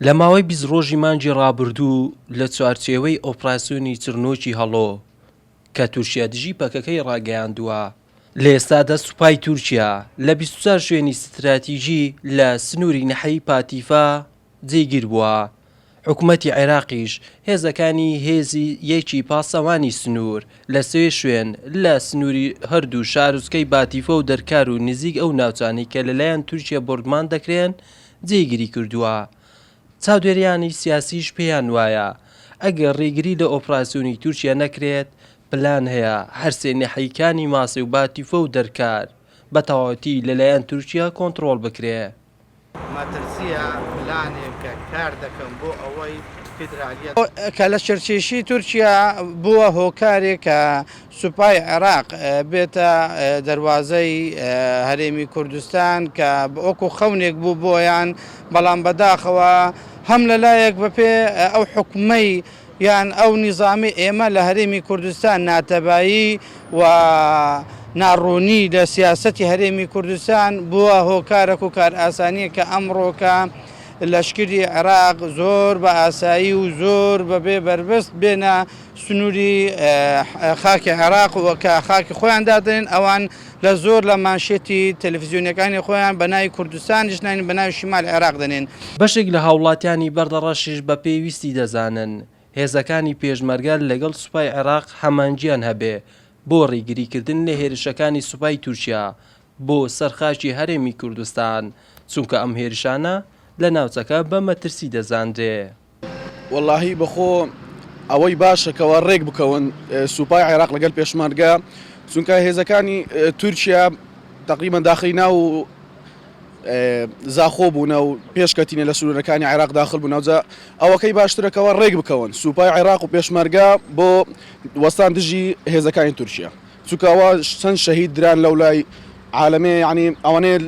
لە ماوەی 20 ڕۆژی مانگی ڕابردوو لە چوارچێوەی ئۆپراسیۆنی چرنۆکی هەڵۆ کە تورکیا دژی پەکەکەی ڕاگەیاندووە، لە ئێستادا سوپای تورکیا لە 24 شوێنی ستراتیژی لە سنووری نەحەیی پاتیفا جێگیر بووە. حکوومەتی عێراقیش هێزەکانی هێزی یەکی پاسەوانی سنوور لە 3 شوێن لە سنووری هەردوو شارۆچکەی باتیفە و دەرکار و نزیک ئەو ناوچانەی کە لەلایەن تورکیا بۆردمان دەکرێن جێگیری کردووە. چاودێریانی سیاسیش پێیان وایە ئەگەر ڕێگری لە ئۆپراسیۆنی تورکیا نەکرێت، پلان هەیە هەرسێ نەحەییەکانی ماسێ و باتیفە و دەرکار بە تەواوەتی لەلایەن تورکیا کۆنتڕۆڵ بکرێ. مەترسیە پلانێک کە کار دەکەم بۆ ئەوەی فیدرالیەت کە لە شەرچێشی تورکیا بووە هۆکارێک کە سوپای عێراق بێتە دەواازەی هەرێمی کوردستان کە وەکو خەونێک بوو بۆیان، بەڵام بەداخەوە هەم لەلایەک بەپێ ئەو حکومەی یان ئەو نیزامی ئێمە لە هەرێمی کوردستان ناتەبایی و ناڕوونی لە سیاسەتی هەرێمی کوردستان بووە هۆکارێک و کار ئاسانیە کە ئەمڕۆکە لەشکری عێراق زۆر بە ئاسایی و زۆر بەبێ بربەست بێنە سنووری خاکی عێراق و کە خاکی خۆیان دادنێن، ئەوان لە زۆر لە مانشێتی تەلەڤیزیۆنەکانی خۆیان بە ناوی کوردستان ژنانی بە ناوی شیمال عێراق دەنێن. بەشێک لە هاوڵاتیانی بەردەڕەشیش بە پێویستی دەزانن هێزەکانی پێشمەرگە لەگەڵ سوپای عێراق هەمانگیان هەبێ بۆ ڕێگریکردن لە هێرشەکانی سوپای تورکیا بۆ سەرخاشی هەرێمی کوردستان، چونکە ئەم هێرشانە لە ناوچەکە بە مەترسی دەزاندرێ. وەڵاهی بەخۆ ئەوەی باشەکەوە ڕێک بکەون سوپای عێراق لەگەڵ پێشمەرگە، چونکە هێزەکانی تورکیا تقریبا داخلینا و زاخۆ بوونە و پێشکەتینە لە سنوورەکانی عێراق داخل بوونەوەجا ئەوەکەی باشترەکەەوە ڕێک بکەون سوپای عێراق و پێشمەرگە بۆ وەستان دژی هێزەکانی تورکیا، چونکە ئەوە چەند شەهید دران لەو لای عالەمێ، یعنی ئەوانەیە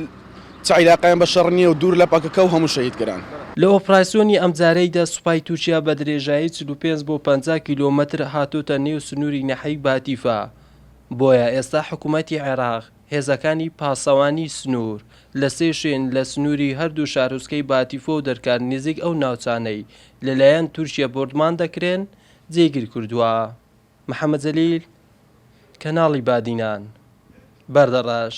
عیلاقیان بە شەڕ نییە و دوور لە پاکەکە و هەموو شەهید کران. لە ئۆپراسیۆنی ئەمجارەیدا سوپای تورکیا بە درێژایی 45 بۆ 50 کیلۆمەتر هاتوتە نێو سنووری نەحەیی باتیفە. بۆیە ئێستا حکوومەتی عێراق هێزەکانی پاسەوانی سنوور لە 3 شوێن لە سنووری هەردوو شارۆچکەی باتیفە و دەرکار نزیک ئەو ناوچانەی لەلایەن تورکیا بۆردمان دەکرێن جێگیر کردووە. محەممەد جەلیل، کەناڵی بادینان، بەردەڕاش.